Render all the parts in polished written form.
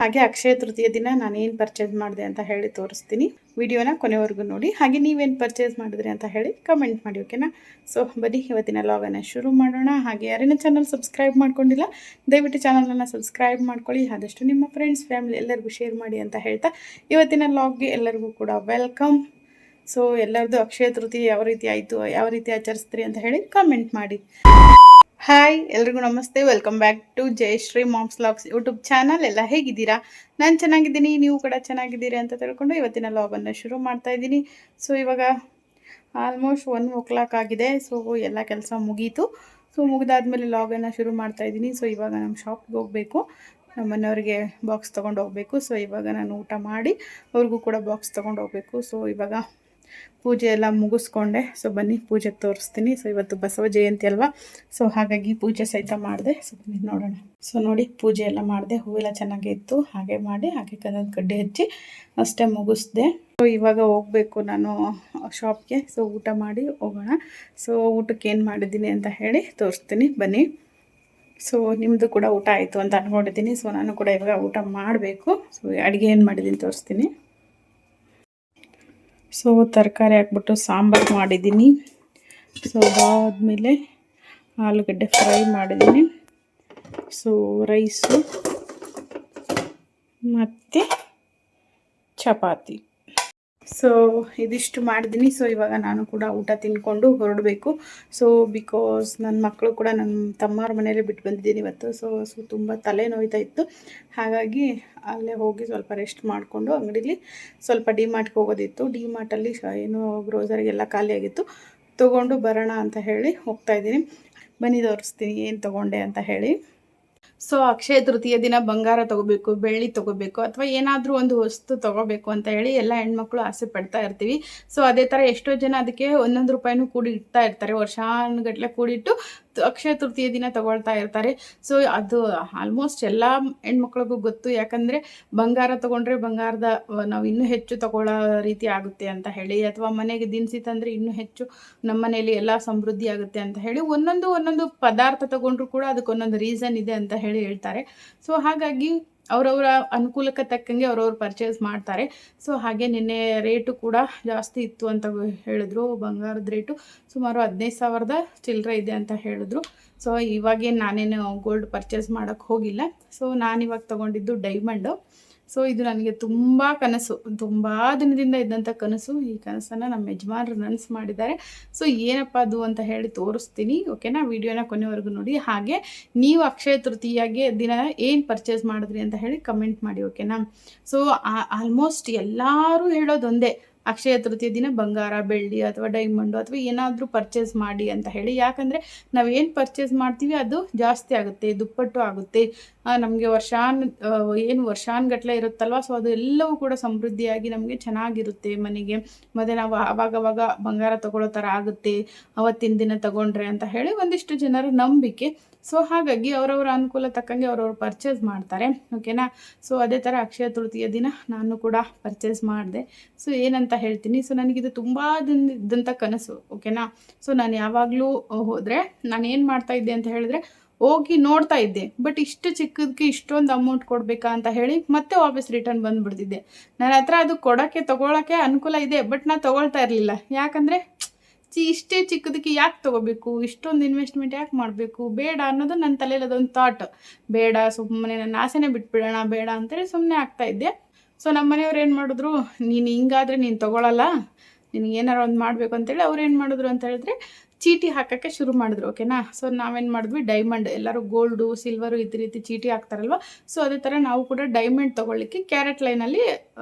ಹಾಗೆ ಅಕ್ಷಯ ತೃತೀಯ ದಿನ ನಾನು ಏನು ಪರ್ಚೇಸ್ ಮಾಡಿದೆ ಅಂತ ಹೇಳಿ ತೋರಿಸ್ತೀನಿ. ವಿಡಿಯೋನ ಕೊನೆವರೆಗೂ ನೋಡಿ. ಹಾಗೆ ನೀವೇನು ಪರ್ಚೇಸ್ ಮಾಡಿದ್ರಿ ಅಂತ ಹೇಳಿ ಕಮೆಂಟ್ ಮಾಡಿ, ಓಕೆನಾ. ಸೊ ಬನ್ನಿ ಇವತ್ತಿನ ಲಾಗನ್ನು ಶುರು ಮಾಡೋಣ. ಹಾಗೆ ಯಾರೇನ ಚಾನಲ್ ಸಬ್ಸ್ಕ್ರೈಬ್ ಮಾಡ್ಕೊಂಡಿಲ್ಲ ದಯವಿಟ್ಟು ಚಾನಲನ್ನು ಸಬ್ಸ್ಕ್ರೈಬ್ ಮಾಡ್ಕೊಳ್ಳಿ. ಆದಷ್ಟು ನಿಮ್ಮ ಫ್ರೆಂಡ್ಸ್ ಫ್ಯಾಮಿಲಿ ಎಲ್ಲರಿಗೂ ಶೇರ್ ಮಾಡಿ ಅಂತ ಹೇಳ್ತಾ ಇವತ್ತಿನ ಲಾಗ್ಗೆ ಎಲ್ಲರಿಗೂ ಕೂಡ ವೆಲ್ಕಮ್. ಸೊ ಎಲ್ಲರದ್ದು ಅಕ್ಷಯ ತೃತೀಯ ಯಾವ ರೀತಿ ಆಯಿತು, ಯಾವ ರೀತಿ ಆಚರಿಸ್ತೀರಿ ಅಂತ ಹೇಳಿ ಕಮೆಂಟ್ ಮಾಡಿ. ಹಾಯ್ ಎಲ್ರಿಗೂ ನಮಸ್ತೆ, welcome back to Jayashree mom's vlogs YouTube channel. ಎಲ್ಲ ಹೇಗಿದ್ದೀರಾ? ನಾನು ಚೆನ್ನಾಗಿದ್ದೀನಿ, ನೀವು ಕೂಡ ಚೆನ್ನಾಗಿದ್ದೀರಿ ಅಂತ ತಿಳ್ಕೊಂಡು ಇವತ್ತಿನ ಲಾಗನ್ನು ಶುರು ಮಾಡ್ತಾ ಇದ್ದೀನಿ. ಸೊ ಇವಾಗ ಆಲ್ಮೋಸ್ಟ್ 1 o'clock ಆಗಿದೆ. ಸೊ ಎಲ್ಲ ಕೆಲಸ ಮುಗೀತು. ಸೊ ಮುಗಿದಾದ್ಮೇಲೆ ಲಾಗನ್ನು ಶುರು ಮಾಡ್ತಾ ಇದ್ದೀನಿ. ಸೊ ಇವಾಗ ನಮ್ಮ ಶಾಪ್ಗೆ ಹೋಗಬೇಕು, ನಮ್ಮ ಮನೆಯವ್ರಿಗೆ ಬಾಕ್ಸ್ ತೊಗೊಂಡು ಹೋಗಬೇಕು. ಸೊ ಇವಾಗ ನಾನು ಊಟ ಮಾಡಿ ಅವ್ರಿಗೂ ಕೂಡ ಬಾಕ್ಸ್ ತೊಗೊಂಡು ಹೋಗಬೇಕು. ಸೊ ಇವಾಗ ಪೂಜೆ ಎಲ್ಲ ಮುಗಿಸ್ಕೊಂಡೆ. ಸೊ ಬನ್ನಿ ಪೂಜೆಗೆ ತೋರಿಸ್ತೀನಿ. ಸೊ ಇವತ್ತು ಬಸವ ಜಯಂತಿ ಅಲ್ವಾ, ಸೊ ಹಾಗಾಗಿ ಪೂಜೆ ಸಹಿತ ಮಾಡಿದೆ. ಸೊ ಬನ್ನಿ ನೋಡೋಣ. ಸೊ ನೋಡಿ ಪೂಜೆ ಎಲ್ಲ ಮಾಡಿದೆ, ಹೂವೆಲ್ಲ ಚೆನ್ನಾಗೇ ಇತ್ತು. ಹಾಗೆ ಮಾಡಿ ಹಾಗೆ ಕನ್ನದ ಕಡ್ಡಿ ಹಚ್ಚಿ ಅಷ್ಟೇ ಮುಗಿಸ್ದೆ. ಸೊ ಇವಾಗ ಹೋಗಬೇಕು ನಾನು ಶಾಪ್ಗೆ. ಸೊ ಊಟ ಮಾಡಿ ಹೋಗೋಣ. ಸೊ ಊಟಕ್ಕೆ ಏನು ಮಾಡಿದ್ದೀನಿ ಅಂತ ಹೇಳಿ ತೋರಿಸ್ತೀನಿ ಬನ್ನಿ. ಸೊ ನಿಮ್ಮದು ಕೂಡ ಊಟ ಆಯಿತು ಅಂತ ಅಂದ್ಕೊಂಡಿದ್ದೀನಿ. ಸೊ ನಾನು ಕೂಡ ಇವಾಗ ಊಟ ಮಾಡಬೇಕು. ಸೊ ಅಡುಗೆ ಏನು ಮಾಡಿದ್ದೀನಿ ತೋರಿಸ್ತೀನಿ. ಸೊ ತರಕಾರಿ ಹಾಕ್ಬಿಟ್ಟು ಸಾಂಬಾರು ಮಾಡಿದ್ದೀನಿ. ಸೊ ಅದಾದಮೇಲೆ ಆಲೂಗಡ್ಡೆ ಫ್ರೈ ಮಾಡಿದ್ದೀನಿ. ಸೊ ರೈಸು ಮತ್ತು ಚಪಾತಿ. ಸೊ ಇದಿಷ್ಟು ಮಾಡಿದ್ದೀನಿ. ಸೊ ಇವಾಗ ನಾನು ಕೂಡ ಊಟ ತಿಂದ್ಕೊಂಡು ಹೊರಡಬೇಕು. ಸೊ ಬಿಕಾಸ್ ನನ್ನ ಮಕ್ಕಳು ಕೂಡ ನನ್ನ ತಮ್ಮವ್ರ ಮನೇಲಿ ಬಿಟ್ಟು ಬಂದಿದ್ದೀನಿ ಇವತ್ತು. ಸೊ ತುಂಬ ತಲೆ ನೋಯ್ತಾ ಇತ್ತು. ಹಾಗಾಗಿ ಅಲ್ಲೇ ಹೋಗಿ ಸ್ವಲ್ಪ ರೆಸ್ಟ್ ಮಾಡಿಕೊಂಡು ಅಂಗಡೀಲಿ ಸ್ವಲ್ಪ ಡಿಮಾರ್ಟ್ಗೆ ಹೋಗೋದಿತ್ತು. ಡಿಮಾರ್ಟಲ್ಲಿ ಏನು ಗ್ರೋಸರಿಗೆಲ್ಲ ಖಾಲಿಯಾಗಿತ್ತು, ತೊಗೊಂಡು ಬರೋಣ ಅಂತ ಹೇಳಿ ಹೋಗ್ತಾಯಿದ್ದೀನಿ. ಬನ್ನಿ ತೋರಿಸ್ತೀನಿ ಏನು ತೊಗೊಂಡೆ ಅಂತ ಹೇಳಿ. ಸೊ ಅಕ್ಷಯ ತೃತೀಯ ದಿನ ಬಂಗಾರ ತೊಗೋಬೇಕು, ಬೆಳ್ಳಿ ತೊಗೋಬೇಕು, ಅಥವಾ ಏನಾದರೂ ಒಂದು ವಸ್ತು ತೊಗೋಬೇಕು ಅಂತ ಹೇಳಿ ಎಲ್ಲ ಹೆಣ್ಮಕ್ಳು ಆಸೆ ಪಡ್ತಾ ಇರ್ತೀವಿ. ಸೊ ಅದೇ ಥರ ಎಷ್ಟೋ ಜನ ಅದಕ್ಕೆ 1 ರೂಪಾಯಿನೂ ಕೂಡಿ ಇಡ್ತಾ ಇರ್ತಾರೆ. ವರ್ಷಾನುಗಟ್ಟಲೆ ಕೂಡಿಟ್ಟು ಅಕ್ಷಯ ತೃತೀಯ ದಿನ ತೊಗೊಳ್ತಾ ಇರ್ತಾರೆ. ಸೊ ಅದು ಆಲ್ಮೋಸ್ಟ್ ಎಲ್ಲ ಹೆಣ್ಮಕ್ಳಿಗೂ ಗೊತ್ತು. ಯಾಕಂದರೆ ಬಂಗಾರ ತೊಗೊಂಡ್ರೆ ಬಂಗಾರದ ನಾವು ಇನ್ನೂ ಹೆಚ್ಚು ತೊಗೊಳ್ಳೋ ರೀತಿ ಆಗುತ್ತೆ ಅಂತ ಹೇಳಿ, ಅಥವಾ ಮನೆಗೆ ದಿನಸಿ ತಂದರೆ ಇನ್ನೂ ಹೆಚ್ಚು ನಮ್ಮ ಮನೆಯಲ್ಲಿ ಎಲ್ಲ ಸಮೃದ್ಧಿ ಆಗುತ್ತೆ ಅಂತ ಹೇಳಿ ಒಂದೊಂದು ಪದಾರ್ಥ ತೊಗೊಂಡ್ರು ಕೂಡ ಅದಕ್ಕೊಂದೊಂದು ರೀಸನ್ ಇದೆ ಅಂತ ಹೇಳಿ ಹೇಳ್ತಾರೆ. ಸೊ ಹಾಗಾಗಿ ಅವರವರ ಅನುಕೂಲಕ್ಕೆ ತಕ್ಕಂಗೆ ಅವ್ರವ್ರು ಪರ್ಚೇಸ್ ಮಾಡ್ತಾರೆ. ಸೊ ಹಾಗೆ ನಿನ್ನೆ ರೇಟು ಕೂಡ ಜಾಸ್ತಿ ಇತ್ತು ಅಂತ ಹೇಳಿದ್ರು. ಬಂಗಾರದ ರೇಟು ಸುಮಾರು 15,000 ಚಿಲ್ಲರೆ ಇದೆ ಅಂತ ಹೇಳಿದ್ರು. ಸೊ ಇವಾಗೇನು ನಾನೇನು ಗೋಲ್ಡ್ ಪರ್ಚೇಸ್ ಮಾಡೋಕ್ಕೆ ಹೋಗಿಲ್ಲ. ಸೊ ನಾನಿವಾಗ ತೊಗೊಂಡಿದ್ದು ಡೈಮಂಡು. ಸೊ ಇದು ನನಗೆ ತುಂಬ ಕನಸು, ತುಂಬ ದಿನದಿಂದ ಇದ್ದಂಥ ಕನಸು. ಈ ಕನಸನ್ನು ನಮ್ಮ ಯಜಮಾನರು ನನಸು ಮಾಡಿದ್ದಾರೆ. ಸೊ ಏನಪ್ಪ ಅದು ಅಂತ ಹೇಳಿ ತೋರಿಸ್ತೀನಿ, ಓಕೆನಾ. ವಿಡಿಯೋನ ಕೊನೆವರೆಗೂ ನೋಡಿ. ಹಾಗೆ ನೀವು ಅಕ್ಷಯ ತೃತೀಯಾಗೆ ದಿನ ಏನು ಪರ್ಚೇಸ್ ಮಾಡಿದ್ರಿ ಅಂತ ಹೇಳಿ ಕಮೆಂಟ್ ಮಾಡಿ, ಓಕೆನಾ. ಸೊ ಆಲ್ಮೋಸ್ಟ್ ಎಲ್ಲರೂ ಹೇಳೋದೊಂದೇ, ಅಕ್ಷಯ ತೃತೀಯ ದಿನ ಬಂಗಾರ, ಬೆಳ್ಳಿ ಅಥವಾ ಡೈಮಂಡು ಅಥವಾ ಏನಾದರೂ ಪರ್ಚೇಸ್ ಮಾಡಿ ಅಂತ ಹೇಳಿ. ಯಾಕಂದರೆ ನಾವೇನು ಪರ್ಚೇಸ್ ಮಾಡ್ತೀವಿ ಅದು ಜಾಸ್ತಿ ಆಗುತ್ತೆ, ದುಪ್ಪಟ್ಟು ಆಗುತ್ತೆ. ನಮಗೆ ವರ್ಷಾನುಗಟ್ಟಲೆ ಇರುತ್ತಲ್ವ. ಸೊ ಅದು ಎಲ್ಲವೂ ಕೂಡ ಸಮೃದ್ಧಿಯಾಗಿ ನಮಗೆ ಚೆನ್ನಾಗಿರುತ್ತೆ ಮನೆಗೆ. ಮತ್ತು ನಾವು ಆವಾಗವಾಗ ಬಂಗಾರ ತೊಗೊಳ್ಳೋ ಥರ ಆಗುತ್ತೆ ಅವತ್ತಿನ ದಿನ ತೊಗೊಂಡ್ರೆ ಅಂತ ಹೇಳಿ ಒಂದಿಷ್ಟು ಜನರ ನಂಬಿಕೆ. ಸೊ ಹಾಗಾಗಿ ಅವರವರ ಅನುಕೂಲ ತಕ್ಕಂಗೆ ಅವ್ರವ್ರು ಪರ್ಚೇಸ್ ಮಾಡ್ತಾರೆ, ಓಕೆನಾ. ಸೊ ಅದೇ ಥರ ಅಕ್ಷಯ ತೃತೀಯ ದಿನ ನಾನು ಕೂಡ ಪರ್ಚೇಸ್ ಮಾಡಿದೆ. ಸೊ ಏನಂತ ಹೇಳ್ತೀನಿ. ಸೊ ನನಗಿದು ತುಂಬ ದಿನದಂಥ ಕನಸು, ಓಕೆನಾ. ಸೊ ನಾನು ಯಾವಾಗಲೂ ಹೋದರೆ ನಾನು ಏನು ಮಾಡ್ತಾಯಿದ್ದೆ ಅಂತ ಹೇಳಿದ್ರೆ, ಹೋಗಿ ನೋಡ್ತಾ ಇದ್ದೆ. ಬಟ್ ಇಷ್ಟು ಚಿಕ್ಕದಕ್ಕೆ ಇಷ್ಟೊಂದು ಅಮೌಂಟ್ ಕೊಡಬೇಕಾ ಅಂತ ಹೇಳಿ ಮತ್ತೆ ವಾಪಸ್ ರಿಟರ್ನ್ ಬಂದುಬಿಡ್ತಿದ್ದೆ. ನನ್ನ ಹತ್ರ ಅದು ತೊಗೊಳಕ್ಕೆ ಅನುಕೂಲ ಇದೆ, ಬಟ್ ನಾನು ತೊಗೊಳ್ತಾ ಇರಲಿಲ್ಲ. ಯಾಕಂದರೆ ಇಷ್ಟೇ ಚಿಕ್ಕದಕ್ಕೆ ಯಾಕೆ ತೊಗೋಬೇಕು, ಇಷ್ಟೊಂದು ಇನ್ವೆಸ್ಟ್ಮೆಂಟ್ ಯಾಕೆ ಮಾಡಬೇಕು, ಬೇಡ ಅನ್ನೋದು ನನ್ನ ತಲೆಯಲ್ಲಿ ಅದೊಂದು ಥಾಟ್. ಬೇಡ, ಸುಮ್ಮನೆ ನನ್ನ ಆಸೆನೇ ಬಿಟ್ಬಿಡೋಣ, ಬೇಡ ಅಂತೇಳಿ ಸುಮ್ಮನೆ ಆಗ್ತಾಯಿದ್ದೆ. ಸೊ ನಮ್ಮ ಮನೆಯವ್ರು ಏನು ಮಾಡಿದ್ರು, ನೀನು ಹಿಂಗಾದರೆ ನೀನು ತೊಗೊಳಲ್ಲ, ನಿನಗೆ ಏನಾರು ಒಂದು ಮಾಡಬೇಕು ಅಂತೇಳಿ ಅವ್ರು ಏನು ಮಾಡಿದ್ರು ಅಂತ ಹೇಳಿದ್ರೆ ಚೀಟಿ ಹಾಕೋಕ್ಕೆ ಶುರು ಮಾಡಿದ್ರು, ಓಕೆನಾ. ಸೊ ನಾವೇನು ಮಾಡಿದ್ವಿ, ಡೈಮಂಡ್, ಎಲ್ಲರೂ ಗೋಲ್ಡು ಸಿಲ್ವರು ಈ ರೀತಿ ಚೀಟಿ ಹಾಕ್ತಾರಲ್ವ. ಸೊ ಅದೇ ಥರ ನಾವು ಕೂಡ ಡೈಮಂಡ್ ತೊಗೊಳ್ಳಿಕ್ಕೆ ಕ್ಯಾರೆಟ್ ಲೈನಲ್ಲಿ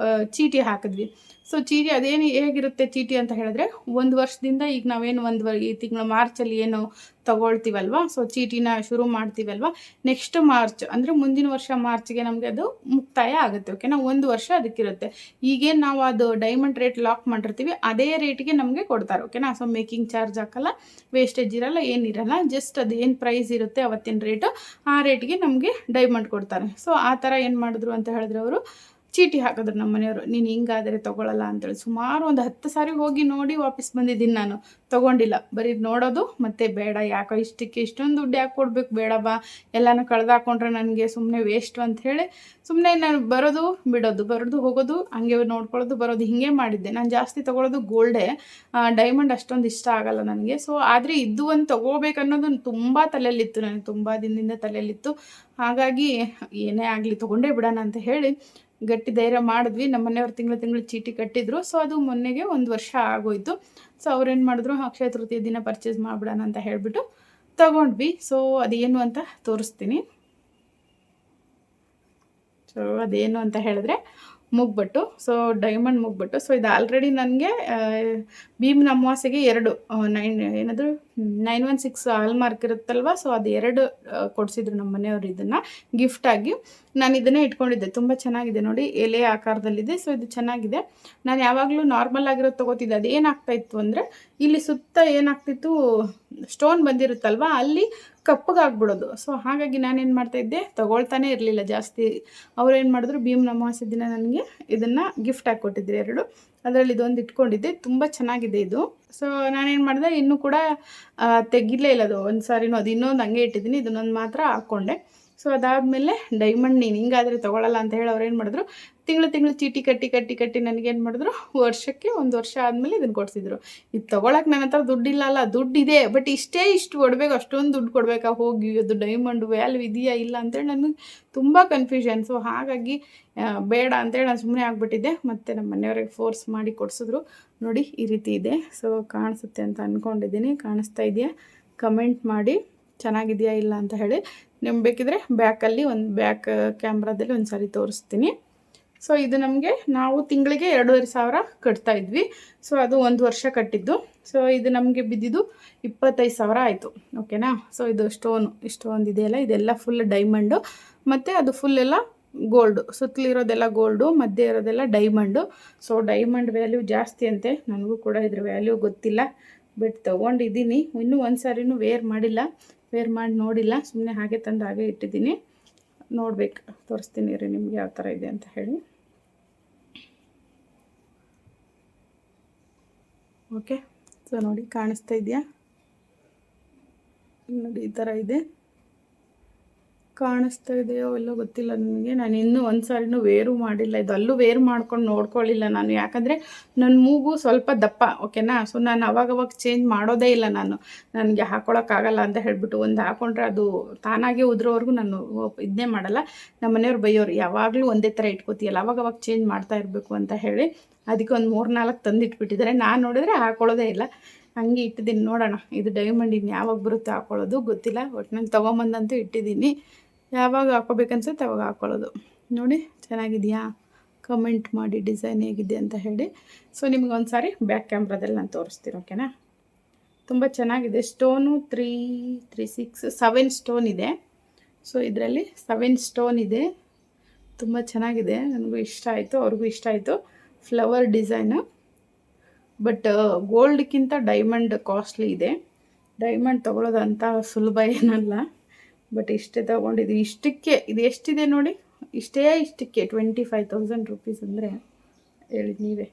ಚೀಟಿ ಹಾಕಿದ್ವಿ. ಸೊ ಚೀಟಿ ಅದೇನು ಹೇಗಿರುತ್ತೆ ಚೀಟಿ ಅಂತ ಹೇಳಿದ್ರೆ, 1 ವರ್ಷದಿಂದ ಈಗ ನಾವೇನು ಈ ತಿಂಗಳು ಮಾರ್ಚಲ್ಲಿ ಏನು ತೊಗೊಳ್ತೀವಲ್ವ, ಸೊ ಚೀಟಿನ ಶುರು ಮಾಡ್ತೀವಲ್ವ, ನೆಕ್ಸ್ಟ್ ಮಾರ್ಚ್ ಅಂದರೆ ಮುಂದಿನ ವರ್ಷ ಮಾರ್ಚ್ಗೆ ನಮಗೆ ಅದು ಮುಕ್ತಾಯ ಆಗುತ್ತೆ, ಓಕೆನಾ. 1 ವರ್ಷ ಅದಕ್ಕಿರುತ್ತೆ. ಈಗೇನು ನಾವು ಅದು ಡೈಮಂಡ್ ರೇಟ್ ಲಾಕ್ ಮಾಡಿರ್ತೀವಿ ಅದೇ ರೇಟಿಗೆ ನಮಗೆ ಕೊಡ್ತಾರೆ, ಓಕೆನಾ. ಸೊ ಮೇಕಿಂಗ್ ಚಾರ್ಜ್ ಹಾಕಲ್ಲ, ವೇಸ್ಟೇಜ್ ಇರಲ್ಲ, ಏನಿರಲ್ಲ. ಜಸ್ಟ್ ಅದು ಏನು ಪ್ರೈಸ್ ಇರುತ್ತೆ ಅವತ್ತಿನ ರೇಟು ಆ ರೇಟಿಗೆ ನಮಗೆ ಡೈಮಂಡ್ ಕೊಡ್ತಾರೆ. ಸೊ ಆ ಥರ ಏನು ಮಾಡಿದ್ರು ಅಂತ ಹೇಳಿದ್ರೆ ಅವರು ಚೀಟಿ ಹಾಕಿದ್ರು ನಮ್ಮ ಮನೆಯವರು, ನೀನು ಹಿಂಗಾದರೆ ತೊಗೊಳ್ಳಲ್ಲ ಅಂತೇಳಿ. ಸುಮಾರು ಒಂದು 10 ಸಾರಿ ಹೋಗಿ ನೋಡಿ ವಾಪಸ್ ಬಂದಿದ್ದೀನಿ ನಾನು, ತೊಗೊಂಡಿಲ್ಲ. ಬರೀ ನೋಡೋದು ಮತ್ತು ಬೇಡ, ಯಾಕೋ ಇಷ್ಟಕ್ಕೆ ಇಷ್ಟೊಂದು ದುಡ್ಡು ಯಾಕೆ ಕೊಡಬೇಕು, ಬೇಡ ಬಾ, ಎಲ್ಲನೂ ಕಳೆದಾಕೊಂಡ್ರೆ ನನಗೆ ಸುಮ್ಮನೆ ವೇಸ್ಟು ಅಂಥೇಳಿ ಸುಮ್ಮನೆ ನಾನು ಬರೋದು ಬಿಡೋದು, ಬರೋದು ಹೋಗೋದು, ಹಂಗೆ ನೋಡ್ಕೊಳ್ಳೋದು ಬರೋದು, ಹೀಗೆ ಮಾಡಿದ್ದೆ. ನಾನು ಜಾಸ್ತಿ ತೊಗೊಳ್ಳೋದು ಗೋಲ್ಡೇ, ಡೈಮಂಡ್ ಅಷ್ಟೊಂದು ಇಷ್ಟ ಆಗಲ್ಲ ನನಗೆ. ಸೊ ಆದರೆ ಇದು ಒಂದು ತೊಗೋಬೇಕು ಅನ್ನೋದು ತುಂಬ ತಲೆಯಲ್ಲಿತ್ತು ನನಗೆ, ತುಂಬ ದಿನದಿಂದ ತಲೆಯಲ್ಲಿತ್ತು. ಹಾಗಾಗಿ ಏನೇ ಆಗಲಿ ತೊಗೊಂಡೇ ಬಿಡೋಣ ಅಂತ ಹೇಳಿ ಗಟ್ಟಿ ಧೈರ್ಯ ಮಾಡಿದ್ವಿ. ನಮ್ಮ ಮನೆಯವ್ರು ತಿಂಗಳು ಚೀಟಿ ಕಟ್ಟಿದ್ರು. ಸೊ ಅದು ಮೊನ್ನೆಗೆ 1 ವರ್ಷ ಆಗೋಯ್ತು. ಸೊ ಅವ್ರೇನು ಮಾಡಿದ್ರು, ಅಕ್ಷಯ ತೃತೀಯ ದಿನ ಪರ್ಚೇಸ್ ಮಾಡಿಬಿಡೋಣ ಅಂತ ಹೇಳಿಬಿಟ್ಟು ತೊಗೊಂಡ್ವಿ. ಸೊ ಅದೇನು ಅಂತ ತೋರಿಸ್ತೀನಿ. ಸೊ ಅದೇನು ಅಂತ ಹೇಳಿದ್ರೆ ಮುಗ್ಬಟ್ಟು, ಸೊ ಡೈಮಂಡ್ ಮುಗ್ಬಟ್ಟು. ಸೊ ಇದು ಆಲ್ರೆಡಿ ನನಗೆ ಭೀಮನ ಅಮಾವಾಸ್ಯೆಗೆ 2 ಏನದು 916 ಹಾಲ್ ಮಾರ್ಕ್ ಇರುತ್ತಲ್ವ, ಸೊ ಅದು 2 ಕೊಡಿಸಿದ್ರು ನಮ್ಮ ಮನೆಯವರು ಇದನ್ನು ಗಿಫ್ಟಾಗಿ. ನಾನು ಇದನ್ನೇ ಇಟ್ಕೊಂಡಿದ್ದೆ, ತುಂಬ ಚೆನ್ನಾಗಿದೆ ನೋಡಿ, ಎಲೆ ಆಕಾರದಲ್ಲಿದೆ. ಸೊ ಇದು ಚೆನ್ನಾಗಿದೆ. ನಾನು ಯಾವಾಗಲೂ ನಾರ್ಮಲ್ ಆಗಿರೋದು ತೊಗೋತಿದ್ದೆ. ಅದು ಏನಾಗ್ತಾಯಿತ್ತು ಅಂದರೆ, ಇಲ್ಲಿ ಸುತ್ತ ಏನಾಗ್ತಿತ್ತು, ಸ್ಟೋನ್ ಬಂದಿರುತ್ತಲ್ವ, ಅಲ್ಲಿ ಕಪ್ಪಗಾಗ್ಬಿಡೋದು. ಸೊ ಹಾಗಾಗಿ ನಾನೇನು ಮಾಡ್ತಾಯಿದ್ದೆ, ತೊಗೊಳ್ತಾನೆ ಇರಲಿಲ್ಲ ಜಾಸ್ತಿ. ಅವ್ರೇನು ಮಾಡಿದ್ರು, ಭೀಮನ ಅಮಾವಾಸ್ಯೆ ದಿನ ನನಗೆ ಇದನ್ನು ಗಿಫ್ಟಾಗಿ ಕೊಟ್ಟಿದ್ರು 2. ಅದರಲ್ಲಿ ಇದೊಂದು ಇಟ್ಕೊಂಡಿದ್ದೆ, ತುಂಬ ಚೆನ್ನಾಗಿದೆ ಇದು. ಸೊ ನಾನೇನು ಮಾಡಿದೆ, ಇನ್ನೂ ಕೂಡ ತೆಗಿಲೇ ಇಲ್ಲ ಅದು ಒಂದು ಸಾರಿನೂ. ಅದು ಇನ್ನೊಂದು ಹಂಗೆ ಇಟ್ಟಿದ್ದೀನಿ, ಇದನ್ನೊಂದು ಮಾತ್ರ ಹಾಕ್ಕೊಂಡೆ. ಸೊ ಅದಾದಮೇಲೆ ಡೈಮಂಡ್ ನೀನು ಹಿಂಗಾದರೆ ತೊಗೊಳ್ಳಲ್ಲ ಅಂತ ಹೇಳಿ ಅವ್ರು ಏನು ಮಾಡಿದ್ರು, ತಿಂಗಳು ಚೀಟಿ ಕಟ್ಟಿ ನನಗೇನು ಮಾಡಿದ್ರು, ವರ್ಷಕ್ಕೆ 1 ವರ್ಷ ಆದಮೇಲೆ ಇದನ್ನು ಕೊಡಿಸಿದ್ರು. ಇದು ತೊಗೊಳಕ್ಕೆ ನನ್ನ ಹತ್ರ ದುಡ್ಡಿಲ್ಲ, ಅಲ್ಲ ದುಡ್ಡಿದೆ, ಬಟ್ ಇಷ್ಟು ಕೊಡಬೇಕು, ಅಷ್ಟೊಂದು ದುಡ್ಡು ಕೊಡಬೇಕಾ, ಹೋಗಿ ಅದು ಡೈಮಂಡು ವ್ಯಾಲ್ಯೂ ಇದೆಯಾ ಇಲ್ಲ ಅಂತೇಳಿ ನನಗೆ ತುಂಬ ಕನ್ಫ್ಯೂಷನ್. ಸೊ ಹಾಗಾಗಿ ಬೇಡ ಅಂತೇಳಿ ನಾನು ಸುಮ್ಮನೆ ಆಗಿಬಿಟ್ಟಿದ್ದೆ. ಮತ್ತು ನಮ್ಮ ಮನೆಯವ್ರಿಗೆ ಫೋರ್ಸ್ ಮಾಡಿ ಕೊಡಿಸಿದ್ರು. ನೋಡಿ ಈ ರೀತಿ ಇದೆ. ಸೊ ಕಾಣಿಸುತ್ತೆ ಅಂತ ಅಂದ್ಕೊಂಡಿದ್ದೀನಿ. ಕಾಣಿಸ್ತಾ ಇದೆಯಾ, ಕಮೆಂಟ್ ಮಾಡಿ ಚೆನ್ನಾಗಿದೆಯಾ ಇಲ್ಲ ಅಂತ ಹೇಳಿ. ನಿಮ್ಗೆ ಬೇಕಿದ್ರೆ ಬ್ಯಾಕಲ್ಲಿ ಬ್ಯಾಕ್ ಕ್ಯಾಮ್ರಾದಲ್ಲಿ ಒಂದು ಸಾರಿ ತೋರಿಸ್ತೀನಿ. ಸೊ ಇದು ನಮಗೆ, ನಾವು ತಿಂಗಳಿಗೆ 2500 ಕಟ್ತಾಯಿದ್ವಿ. ಸೊ ಅದು 1 ವರ್ಷ ಕಟ್ಟಿದ್ದು. ಸೊ ಇದು ನಮಗೆ ಬಿದ್ದಿದ್ದು 25,000 ಆಯಿತು. ಓಕೆನಾ. ಸೊ ಇದು ಇಷ್ಟೊಂದು ಇದೆಯಲ್ಲ, ಇದೆಲ್ಲ ಫುಲ್ ಡೈಮಂಡು, ಮತ್ತು ಅದು ಫುಲ್ ಎಲ್ಲ ಗೋಲ್ಡು, ಸುತ್ತಲಿರೋದೆಲ್ಲ ಗೋಲ್ಡು, ಮಧ್ಯೆ ಇರೋದೆಲ್ಲ ಡೈಮಂಡು. ಸೊ ಡೈಮಂಡ್ ವ್ಯಾಲ್ಯೂ ಜಾಸ್ತಿ ಅಂತೆ, ನನಗೂ ಕೂಡ ಇದ್ರ ವ್ಯಾಲ್ಯೂ ಗೊತ್ತಿಲ್ಲ, ಬಟ್ ತೊಗೊಂಡಿದ್ದೀನಿ. ಇನ್ನೂ ಒಂದು ಸಾರಿನೂ ವೇರ್ ಮಾಡಿ ನೋಡಿಲ್ಲ, ಸುಮ್ಮನೆ ಹಾಗೆ ತಂದು ಹಾಗೆ ಇಟ್ಟಿದ್ದೀನಿ. ನೋಡ್ಬೇಕು, ತೋರಿಸ್ತೀನಿ ರೀ ನಿಮ್ಗೆ ಯಾವ ಥರ ಇದೆ ಅಂತ ಹೇಳಿ. ಓಕೆ. ಸೊ ನೋಡಿ, ಕಾಣಿಸ್ತಾ ಇದೆಯಾ ನೋಡಿ, ಈ ಥರ ಇದೆ. ಕಾಣಿಸ್ತಾ ಇದೆಯೋ ಎಲ್ಲೋ ಗೊತ್ತಿಲ್ಲ ನನಗೆ. ನಾನು ಇನ್ನೂ ಒಂದು ಸಾರಿನೂ ವೇರು ಮಾಡಿಲ್ಲ. ಇದು ಅಲ್ಲೂ ವೇರ್ ಮಾಡ್ಕೊಂಡು ನೋಡ್ಕೊಳ್ಳಿಲ್ಲ ನಾನು, ಯಾಕಂದರೆ ನನ್ನ ಮೂಗು ಸ್ವಲ್ಪ ದಪ್ಪ. ಓಕೆನಾ. ಸೊ ನಾನು ಅವಾಗವಾಗ ಚೇಂಜ್ ಮಾಡೋದೇ ಇಲ್ಲ. ನನಗೆ ಹಾಕ್ಕೊಳಕ್ಕಾಗಲ್ಲ ಅಂತ ಹೇಳಿಬಿಟ್ಟು, ಒಂದು ಹಾಕ್ಕೊಂಡ್ರೆ ಅದು ತಾನಾಗೆ ಉದ್ರೋವರೆಗೂ ನಾನು ಇದನ್ನೇ ಮಾಡಲ್ಲ. ನಮ್ಮ ಮನೆಯವ್ರು ಬೈಯೋರು, ಯಾವಾಗಲೂ ಒಂದೇ ಥರ ಇಟ್ಕೋತೀಯಲ್ಲ, ಅವಾಗವಾಗ ಚೇಂಜ್ ಮಾಡ್ತಾ ಇರಬೇಕು ಅಂತ ಹೇಳಿ. ಅದಕ್ಕೆ ಒಂದು 3-4 ತಂದು ಇಟ್ಬಿಟ್ಟಿದ್ದಾರೆ. ನಾನು ನೋಡಿದ್ರೆ ಹಾಕ್ಕೊಳ್ಳೋದೇ ಇಲ್ಲ, ಹಂಗೆ ಇಟ್ಟಿದ್ದೀನಿ. ನೋಡೋಣ, ಇದು ಡೈಮಂಡ್ ಇನ್ನು ಯಾವಾಗ ಬರುತ್ತೆ ಹಾಕ್ಕೊಳ್ಳೋದು ಗೊತ್ತಿಲ್ಲ. ಒಟ್ಟಿನಲ್ಲಿ ತೊಗೊಂಬಂದಂತೂ ಇಟ್ಟಿದ್ದೀನಿ, ಯಾವಾಗ ಹಾಕ್ಕೋಬೇಕನ್ಸುತ್ತೆ ಅವಾಗ ಹಾಕ್ಕೊಳ್ಳೋದು. ನೋಡಿ ಚೆನ್ನಾಗಿದೆಯಾ, ಕಮೆಂಟ್ ಮಾಡಿ ಡಿಸೈನ್ ಹೇಗಿದೆ ಅಂತ ಹೇಳಿ. ಸೊ ನಿಮ್ಗೆ ಒಂದು ಸಾರಿ ಬ್ಯಾಕ್ ಕ್ಯಾಮ್ರಾದಲ್ಲಿ ನಾನು ತೋರಿಸ್ತೀನಿ. ಓಕೆನಾ. ತುಂಬ ಚೆನ್ನಾಗಿದೆ. ಸ್ಟೋನು 7 ಸ್ಟೋನ್ ಇದೆ. ಸೊ ಇದರಲ್ಲಿ 7 ಸ್ಟೋನ್ ಇದೆ, ತುಂಬ ಚೆನ್ನಾಗಿದೆ. ನನಗೂ ಇಷ್ಟ ಆಯಿತು, ಅವ್ರಿಗೂ ಇಷ್ಟ ಆಯಿತು. ಫ್ಲವರ್ ಡಿಸೈನು, ಬಟ್ ಗೋಲ್ಡ್ಗಿಂತ ಡೈಮಂಡ್ ಕಾಸ್ಟ್ಲಿ ಇದೆ. ಡೈಮಂಡ್ ತೊಗೊಳೋದಂತ ಸುಲಭ ಏನಲ್ಲ, ಬಟ್ ಇಷ್ಟೇ ತೊಗೊಂಡಿದ್ದೀನಿ. ಇಷ್ಟಕ್ಕೆ ಇದು ಎಷ್ಟಿದೆ ನೋಡಿ, ಇಷ್ಟಕ್ಕೆ 25,000 ರುಪೀಸ್ ಅಂದರೆ ಹೇಳಿ ನೀವೇ.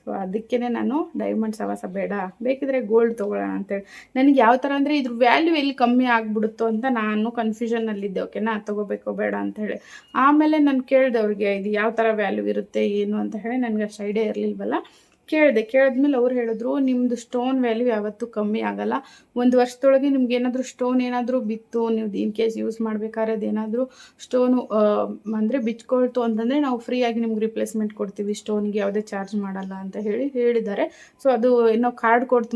ಸೊ ಅದಕ್ಕೇ ನಾನು ಡೈಮಂಡ್ ಸವಾಸ ಬೇಡ, ಬೇಕಿದ್ರೆ ಗೋಲ್ಡ್ ತೊಗೊಳ್ಳೋಣ ಅಂತೇಳಿ. ನನಗೆ ಯಾವ ಥರ ಅಂದರೆ ಇದ್ರ ವ್ಯಾಲ್ಯೂ ಎಲ್ಲಿ ಕಮ್ಮಿ ಆಗಿಬಿಡುತ್ತೋ ಅಂತ ನಾನು ಕನ್ಫ್ಯೂಷನ್ನಲ್ಲಿದ್ದೆ. ಓಕೆನಾ, ತೊಗೋಬೇಕೋ ಬೇಡ ಅಂಥೇಳಿ. ಆಮೇಲೆ ನಾನು ಕೇಳಿದೆ ಅವ್ರಿಗೆ, ಇದು ಯಾವ ಥರ ವ್ಯಾಲ್ಯೂ ಇರುತ್ತೆ ಏನು ಅಂತ ಹೇಳಿ. ನನಗೆ ಅಷ್ಟು ಐಡಿಯಾ ಇರಲಿಲ್ವಲ್ಲ. ಕೇಳಿದ್ಮೇಲೆ ಅವ್ರು ಹೇಳಿದ್ರು, ನಿಮ್ಮದು ಸ್ಟೋನ್ ವ್ಯಾಲ್ಯೂ ಯಾವತ್ತೂ ಕಮ್ಮಿ ಆಗೋಲ್ಲ. 1 ವರ್ಷದೊಳಗೆ ನಿಮ್ಗೆ ಏನಾದರೂ ಸ್ಟೋನ್ ಏನಾದರೂ ಬಿತ್ತು, ನೀವು ಇನ್ ಕೇಸ್ ಯೂಸ್ ಮಾಡಬೇಕಾದ್ರೆ ಅದೇನಾದರೂ ಸ್ಟೋನು ಅಂದರೆ ಬಿಚ್ಕೊಳ್ತು ಅಂತಂದರೆ ನಾವು ಫ್ರೀಯಾಗಿ ನಿಮ್ಗೆ ರಿಪ್ಲೇಸ್ಮೆಂಟ್ ಕೊಡ್ತೀವಿ, ಸ್ಟೋನ್ಗೆ ಯಾವುದೇ ಚಾರ್ಜ್ ಮಾಡಲ್ಲ ಅಂತ ಹೇಳಿದ್ದಾರೆ. ಸೊ ಅದು ಏನೋ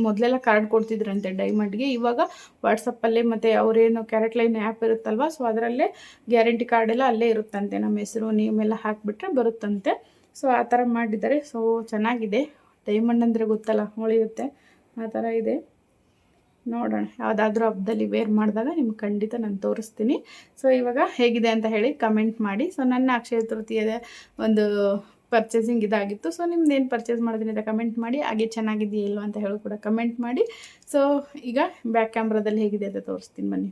ಮೊದಲೆಲ್ಲ ಕಾರ್ಡ್ ಕೊಡ್ತಿದ್ರಂತೆ ಡೈಮಂಡ್ಗೆ. ಇವಾಗ ವಾಟ್ಸಪ್ಪಲ್ಲೇ ಮತ್ತು ಅವರೇನೋ ಕ್ಯಾರೆಟ್ ಲೈನ್ ಆ್ಯಪ್ ಇರುತ್ತಲ್ವ, ಸೊ ಅದರಲ್ಲೇ ಗ್ಯಾರಂಟಿ ಕಾರ್ಡೆಲ್ಲ ಅಲ್ಲೇ ಇರುತ್ತಂತೆ. ನಮ್ಮ ಹೆಸರು ನೇಮೆಲ್ಲ ಹಾಕಿಬಿಟ್ರೆ ಬರುತ್ತಂತೆ. ಸೊ ಆ ಥರ ಮಾಡಿದ್ದಾರೆ. ಸೊ ಚೆನ್ನಾಗಿದೆ. ಡೈಮಂಡ್ ಅಂದರೆ ಗೊತ್ತಲ್ಲ, ಹೊಳೆಯುತ್ತೆ, ಆ ಥರ ಇದೆ. ನೋಡೋಣ, ಯಾವುದಾದ್ರೂ ಹಬ್ಬದಲ್ಲಿ ವೇರ್ ಮಾಡಿದಾಗ ನಿಮ್ಗೆ ಖಂಡಿತ ನಾನು ತೋರಿಸ್ತೀನಿ. ಸೊ ಇವಾಗ ಹೇಗಿದೆ ಅಂತ ಹೇಳಿ ಕಮೆಂಟ್ ಮಾಡಿ. ಸೊ ನನ್ನ ಅಕ್ಷಯ ತೃತೀಯದ ಒಂದು ಪರ್ಚೇಸಿಂಗ್ ಇದಾಗಿತ್ತು. ಸೊ ನಿಮ್ದು ಏನು ಪರ್ಚೇಸ್ ಮಾಡಿದ್ರಿ ಅಂತ ಕಮೆಂಟ್ ಮಾಡಿ. ಹಾಗೆ ಚೆನ್ನಾಗಿದೆಯಾ ಇಲ್ವಾ ಅಂತ ಹೇಳಿ ಕೂಡ ಕಮೆಂಟ್ ಮಾಡಿ. ಸೊ ಈಗ ಬ್ಯಾಕ್ ಕ್ಯಾಮ್ರಾದಲ್ಲಿ ಹೇಗಿದೆ ಅಂತ ತೋರಿಸ್ತೀನಿ ಬನ್ನಿ.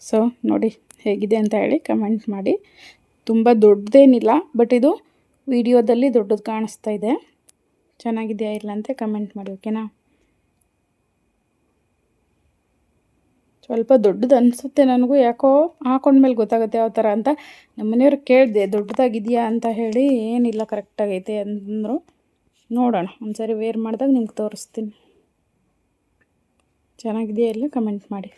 ಸೊ ನೋಡಿ ಹೇಗಿದೆ ಅಂತ ಹೇಳಿ ಕಮೆಂಟ್ ಮಾಡಿ. ತುಂಬ ದೊಡ್ಡದೇನಿಲ್ಲ, ಬಟ್ ಇದು ವಿಡಿಯೋದಲ್ಲಿ ದೊಡ್ಡದು ಕಾಣಿಸ್ತಾ ಇದೆ. ಚೆನ್ನಾಗಿದೆಯಾ ಇಲ್ಲ ಅಂತ ಕಮೆಂಟ್ ಮಾಡಿ, ಓಕೆನಾ? ಸ್ವಲ್ಪ ದೊಡ್ಡದು ಅನಿಸುತ್ತೆ ನನಗೂ, ಯಾಕೋ ಹಾಕೊಂಡ್ಮೇಲೆ ಗೊತ್ತಾಗುತ್ತೆ ಯಾವ ಥರ ಅಂತ. ನಮ್ಮ ಮನೆಯವ್ರಿಗೆ ಕೇಳಿದೆ ದೊಡ್ಡದಾಗಿದೆಯಾ ಅಂತ ಹೇಳಿ, ಏನಿಲ್ಲ ಕರೆಕ್ಟಾಗೈತೆ ಅಂದರು. ನೋಡೋಣ, ಒಂದು ಸಾರಿ ವೇರ್ ಮಾಡಿದಾಗ ನಿಮ್ಗೆ ತೋರಿಸ್ತೀನಿ. ಚೆನ್ನಾಗಿದೆಯಾ ಇಲ್ಲ ಕಮೆಂಟ್ ಮಾಡಿ.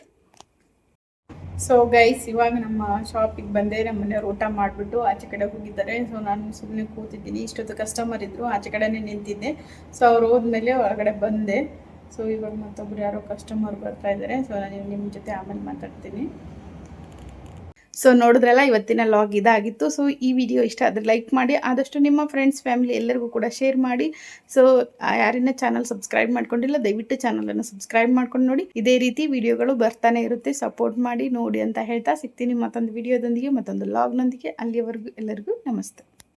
ಸೊ ಗೈಸ್, ಇವಾಗ ನಮ್ಮ ಶಾಪಿಗೆ ಬಂದೆ. ನಮ್ಮ ಮನೆಯವ್ರು ಊಟ ಮಾಡಿಬಿಟ್ಟು ಆಚೆ ಕಡೆ ಹೋಗಿದ್ದಾರೆ. ಸೊ ನಾನು ಸುಮ್ಮನೆ ಕೂತಿದ್ದೀನಿ. ಇಷ್ಟೊತ್ತು ಕಸ್ಟಮರ್ ಇದ್ದರು, ಆಚೆ ಕಡೆನೇ ನಿಂತಿದ್ದೆ. ಸೊ ಅವ್ರು ಹೋದ್ಮೇಲೆ ಹೊರಗಡೆ ಬಂದೆ. ಸೊ ಇವಾಗ ಮತ್ತೊಬ್ರು ಯಾರೋ ಕಸ್ಟಮರ್ ಬರ್ತಾ ಇದ್ದಾರೆ. ಸೊ ನಾನು ನಿಮ್ಮ ಜೊತೆ ಆಮೇಲೆ ಮಾತಾಡ್ತೀನಿ. ಸೊ ನೋಡಿದ್ರಲ್ಲ, ಇವತ್ತಿನ ಲಾಗ್ ಇದಾಗಿತ್ತು. ಸೊ ಈ ವಿಡಿಯೋ ಇಷ್ಟ ಆದರೆ ಲೈಕ್ ಮಾಡಿ, ಆದಷ್ಟು ನಿಮ್ಮ ಫ್ರೆಂಡ್ಸ್ ಫ್ಯಾಮಿಲಿ ಎಲ್ಲರಿಗೂ ಕೂಡ ಶೇರ್ ಮಾಡಿ. ಸೊ ಯಾರಿನ ಚಾನಲ್ ಸಬ್ಸ್ಕ್ರೈಬ್ ಮಾಡ್ಕೊಂಡಿಲ್ಲ, ದಯವಿಟ್ಟು ಚಾನಲನ್ನು ಸಬ್ಸ್ಕ್ರೈಬ್ ಮಾಡ್ಕೊಂಡು ನೋಡಿ. ಇದೇ ರೀತಿ ವಿಡಿಯೋಗಳು ಬರ್ತಾನೆ ಇರುತ್ತೆ, ಸಪೋರ್ಟ್ ಮಾಡಿ ನೋಡಿ ಅಂತ ಹೇಳ್ತಾ ಸಿಗ್ತೀನಿ ಮತ್ತೊಂದು ವಿಡಿಯೋದೊಂದಿಗೆ, ಮತ್ತೊಂದು ಲಾಗ್ನೊಂದಿಗೆ. ಅಲ್ಲಿಯವರೆಗೂ ಎಲ್ಲರಿಗೂ ನಮಸ್ತೆ.